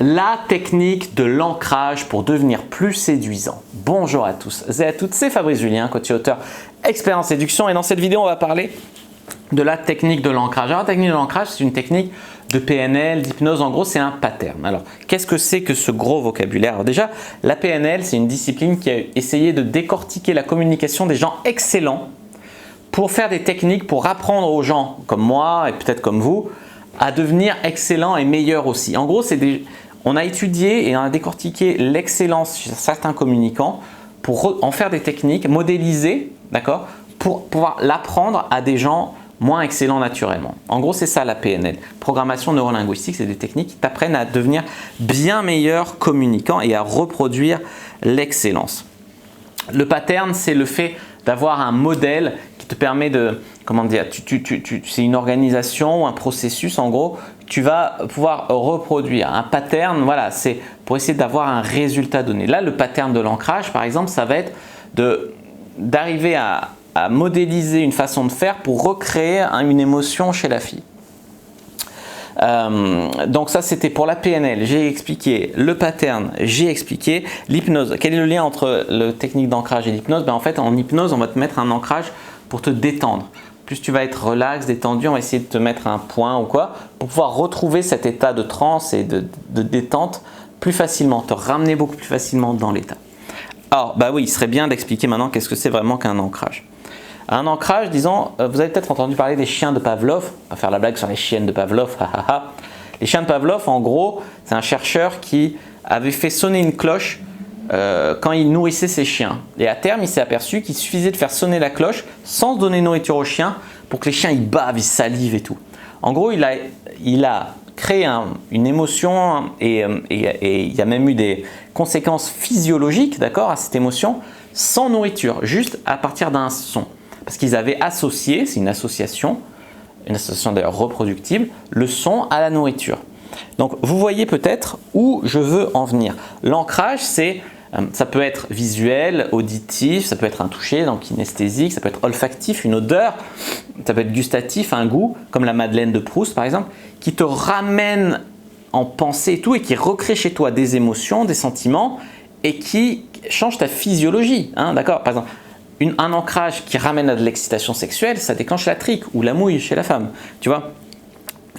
La technique de l'ancrage pour devenir plus séduisant. Bonjour à tous et à toutes, c'est Fabrice Julien, coach et auteur expert en séduction, et dans cette vidéo on va parler de la technique de l'ancrage. Alors la technique de l'ancrage, c'est une technique de PNL, d'hypnose, en gros c'est un pattern. Alors qu'est-ce que c'est que ce gros vocabulaire? Alors déjà, la PNL, c'est une discipline qui a essayé de décortiquer la communication des gens excellents pour faire des techniques pour apprendre aux gens comme moi et peut-être comme vous à devenir excellents et meilleurs aussi. En gros, on a étudié et on a décortiqué l'excellence chez certains communicants pour en faire des techniques modélisées, d'accord, pour pouvoir l'apprendre à des gens moins excellents naturellement. En gros, c'est ça la PNL. Programmation neurolinguistique, c'est des techniques qui t'apprennent à devenir bien meilleur communicant et à reproduire l'excellence. Le pattern, c'est le fait d'avoir un modèle qui te permet de, comment dire, c'est une organisation ou un processus en gros, tu vas pouvoir reproduire. Un pattern, voilà, c'est pour essayer d'avoir un résultat donné. Là, le pattern de l'ancrage, par exemple, ça va être d'arriver à modéliser une façon de faire pour recréer une émotion chez la fille. Donc ça c'était pour la PNL, j'ai expliqué le pattern, j'ai expliqué l'hypnose. Quel est le lien entre la technique d'ancrage et l'hypnose? En fait en hypnose on va te mettre un ancrage pour te détendre. Plus tu vas être relax, détendu, on va essayer de te mettre un point ou quoi pour pouvoir retrouver cet état de transe et de détente plus facilement, te ramener beaucoup plus facilement dans l'état. Alors bah oui, il serait bien d'expliquer maintenant qu'est-ce que c'est vraiment qu'un ancrage. Un ancrage, disons, vous avez peut-être entendu parler des chiens de Pavlov. On va faire la blague sur les chiennes de Pavlov. Les chiens de Pavlov, en gros, c'est un chercheur qui avait fait sonner une cloche quand il nourrissait ses chiens. Et à terme, il s'est aperçu qu'il suffisait de faire sonner la cloche sans donner nourriture aux chiens pour que les chiens ils bavent, ils salivent et tout. En gros, il a créé une émotion et il y a même eu des conséquences physiologiques, d'accord, à cette émotion sans nourriture, juste à partir d'un son. Parce qu'ils avaient associé, c'est une association d'ailleurs reproductible, le son à la nourriture. Donc vous voyez peut-être où je veux en venir. L'ancrage, ça peut être visuel, auditif, ça peut être un toucher, donc kinesthésique, ça peut être olfactif, une odeur, ça peut être gustatif, un goût, comme la Madeleine de Proust par exemple, qui te ramène en pensée et tout, et qui recrée chez toi des émotions, des sentiments, et qui change ta physiologie, hein, d'accord? Par exemple, un ancrage qui ramène à de l'excitation sexuelle, ça déclenche la trique ou la mouille chez la femme, tu vois.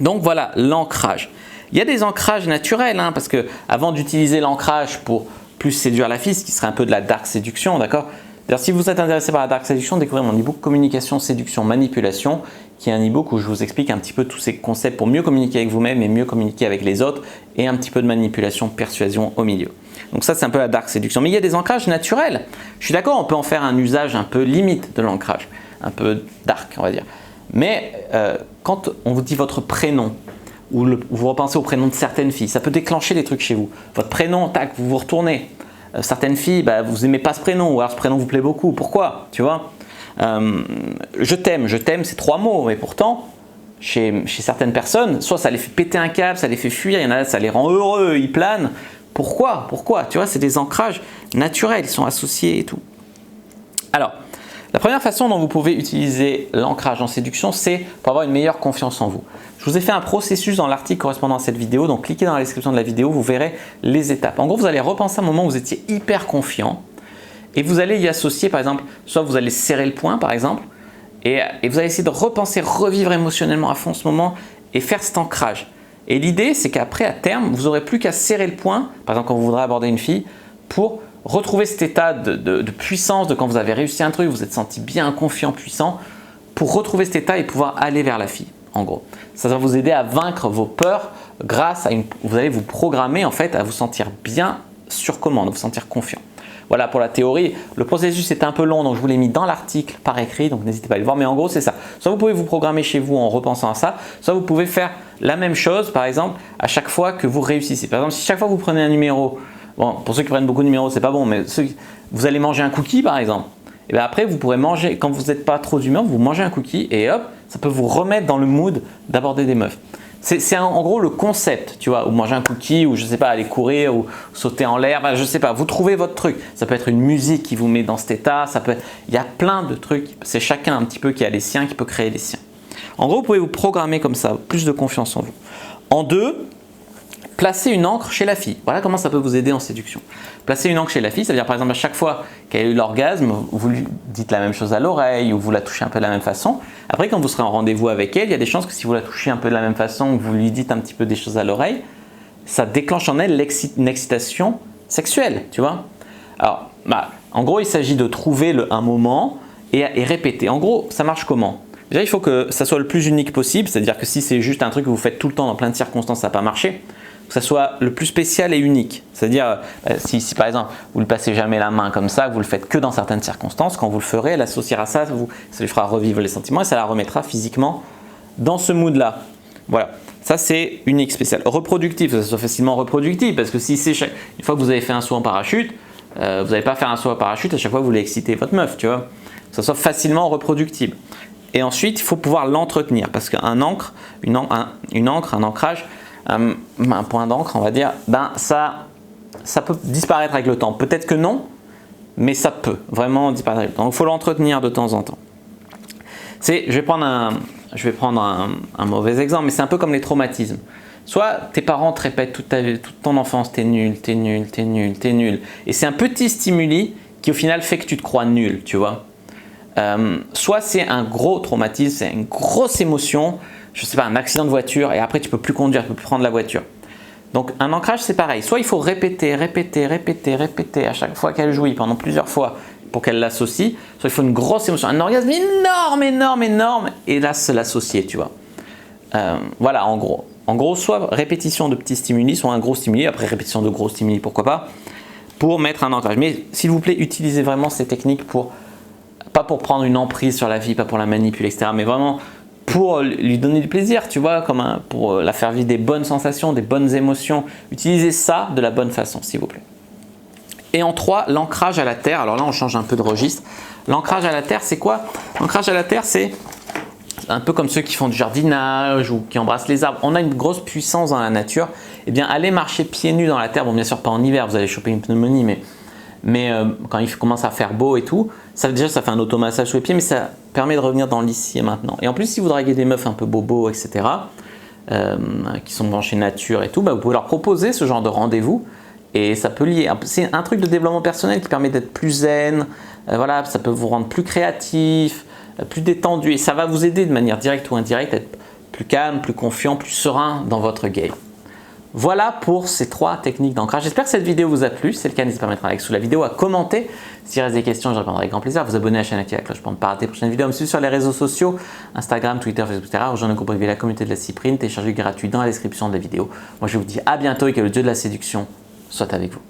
Donc voilà, l'ancrage. Il y a des ancrages naturels, hein, parce que avant d'utiliser l'ancrage pour plus séduire la fille, ce qui serait un peu de la dark séduction, d'accord. D'ailleurs, si vous êtes intéressé par la dark séduction, découvrez mon e-book Communication, Séduction, Manipulation, qui est un e-book où je vous explique un petit peu tous ces concepts pour mieux communiquer avec vous-même et mieux communiquer avec les autres, et un petit peu de manipulation, persuasion au milieu. Donc ça, c'est un peu la dark séduction. Mais il y a des ancrages naturels. Je suis d'accord, on peut en faire un usage un peu limite de l'ancrage, un peu dark, on va dire. Mais quand on vous dit votre prénom, ou vous repensez au prénom de certaines filles, ça peut déclencher des trucs chez vous. Votre prénom, tac, vous vous retournez. Certaines filles, bah, vous n'aimez pas ce prénom, ou alors ce prénom vous plaît beaucoup. Pourquoi? Tu vois, je t'aime, c'est 3 mots, mais pourtant, chez certaines personnes, soit ça les fait péter un câble, ça les fait fuir, il y en a, ça les rend heureux, ils planent. Pourquoi? Tu vois, c'est des ancrages naturels, ils sont associés et tout. Alors, la première façon dont vous pouvez utiliser l'ancrage en séduction, c'est pour avoir une meilleure confiance en vous. Je vous ai fait un processus dans l'article correspondant à cette vidéo, donc cliquez dans la description de la vidéo, vous verrez les étapes. En gros, vous allez repenser à un moment où vous étiez hyper confiant et vous allez y associer, par exemple, soit vous allez serrer le poing, par exemple, et vous allez essayer de repenser, revivre émotionnellement à fond ce moment et faire cet ancrage. Et l'idée, c'est qu'après, à terme, vous n'aurez plus qu'à serrer le poing, par exemple quand vous voudrez aborder une fille, pour retrouver cet état de puissance, de quand vous avez réussi un truc, vous êtes senti bien confiant, puissant, pour retrouver cet état et pouvoir aller vers la fille, en gros. Ça va vous aider à vaincre vos peurs grâce à vous allez vous programmer en fait à vous sentir bien sur commande, vous sentir confiant. Voilà pour la théorie. Le processus est un peu long, donc je vous l'ai mis dans l'article par écrit, donc n'hésitez pas à le voir. Mais en gros, c'est ça. Soit vous pouvez vous programmer chez vous en repensant à ça, soit vous pouvez faire la même chose, par exemple, à chaque fois que vous réussissez. Par exemple, si chaque fois que vous prenez un numéro, bon, pour ceux qui prennent beaucoup de numéros, c'est pas bon, mais vous allez manger un cookie, par exemple. Et bien après, vous pourrez manger, quand vous n'êtes pas trop d'humeur, vous mangez un cookie et hop, ça peut vous remettre dans le mood d'aborder des meufs. C'est en gros le concept, tu vois, ou manger un cookie, ou je sais pas, aller courir, ou sauter en l'air, ben, je sais pas, vous trouvez votre truc. Ça peut être une musique qui vous met dans cet état, il y a plein de trucs, c'est chacun un petit peu qui a les siens, qui peut créer les siens. En gros, vous pouvez vous programmer comme ça, plus de confiance en vous. En deux, Placer une encre chez la fille. Voilà comment ça peut vous aider en séduction. Placer une encre chez la fille, ça veut dire par exemple à chaque fois qu'elle a eu l'orgasme, vous lui dites la même chose à l'oreille ou vous la touchez un peu de la même façon. Après, quand vous serez en rendez-vous avec elle, il y a des chances que si vous la touchez un peu de la même façon ou vous lui dites un petit peu des choses à l'oreille, ça déclenche en elle une excitation sexuelle, tu vois. Alors, en gros, il s'agit de trouver un moment et répéter. En gros, ça marche comment? Déjà, il faut que ça soit le plus unique possible, c'est-à-dire que si c'est juste un truc que vous faites tout le temps dans plein de circonstances, ça ne va pas marcher. Que ça soit le plus spécial et unique. C'est-à-dire, si par exemple, vous ne passez jamais la main comme ça, que vous le faites que dans certaines circonstances, quand vous le ferez, elle associera ça, ça lui fera revivre les sentiments et ça la remettra physiquement dans ce mood-là. Voilà, ça c'est unique, spécial. Reproductif, que ça soit facilement reproductif, parce que si c'est une fois que vous avez fait un saut en parachute, vous n'allez pas faire un saut en parachute à chaque fois que vous voulez exciter votre meuf, tu vois. Que ça soit facilement reproductible. Et ensuite, il faut pouvoir l'entretenir, parce qu'un encre, un ancrage, un point d'encre, on va dire, ça peut disparaître avec le temps. Peut-être que non, mais ça peut vraiment disparaître avec le temps. Donc, il faut l'entretenir de temps en temps. Je vais prendre un mauvais exemple, mais c'est un peu comme les traumatismes. Soit tes parents te répètent toute ton enfance, t'es nul, t'es nul, t'es nul, t'es nul. Et c'est un petit stimuli qui au final fait que tu te crois nul, tu vois. Soit c'est un gros traumatisme, c'est une grosse émotion, je sais pas, un accident de voiture et après tu peux plus conduire, tu peux plus prendre la voiture. Donc un ancrage c'est pareil, soit il faut répéter à chaque fois qu'elle jouit pendant plusieurs fois pour qu'elle l'associe, soit il faut une grosse émotion, un orgasme énorme et là se l'associer, tu vois. Voilà en gros. En gros, soit répétition de petits stimuli, soit un gros stimuli, après répétition de gros stimuli, pourquoi pas, pour mettre un ancrage. Mais s'il vous plaît, utilisez vraiment ces techniques pas pour prendre une emprise sur la fille, pas pour la manipuler, etc. Mais vraiment pour lui donner du plaisir, tu vois, pour la faire vivre des bonnes sensations, des bonnes émotions. Utilisez ça de la bonne façon, s'il vous plaît. Et en 3, l'ancrage à la terre. Alors là, on change un peu de registre. L'ancrage à la terre, c'est quoi? L'ancrage à la terre, c'est un peu comme ceux qui font du jardinage ou qui embrassent les arbres. On a une grosse puissance dans la nature. Eh bien, allez marcher pieds nus dans la terre. Bon, bien sûr, pas en hiver, vous allez choper une pneumonie, mais quand il commence à faire beau et tout, ça fait un automassage sous les pieds, mais ça permet de revenir dans l'ici et maintenant. Et en plus, si vous draguez des meufs un peu bobos, etc., qui sont branchées nature et tout, vous pouvez leur proposer ce genre de rendez-vous et ça peut lier. C'est un truc de développement personnel qui permet d'être plus zen, voilà, ça peut vous rendre plus créatif, plus détendu et ça va vous aider de manière directe ou indirecte à être plus calme, plus confiant, plus serein dans votre game. Voilà pour ces 3 techniques d'ancrage. J'espère que cette vidéo vous a plu. Si c'est le cas, n'hésitez pas à mettre un like sous la vidéo, à commenter. S'il reste des questions, je répondrai avec grand plaisir. Vous abonner à la chaîne, activer la cloche pour ne pas rater les prochaines vidéos. Me suivre sur les réseaux sociaux, Instagram, Twitter, Facebook, etc. Rejoindre le groupe privé, la communauté de la Cyprine, télécharger gratuit dans la description de la vidéo. Moi, je vous dis à bientôt et que le dieu de la séduction soit avec vous.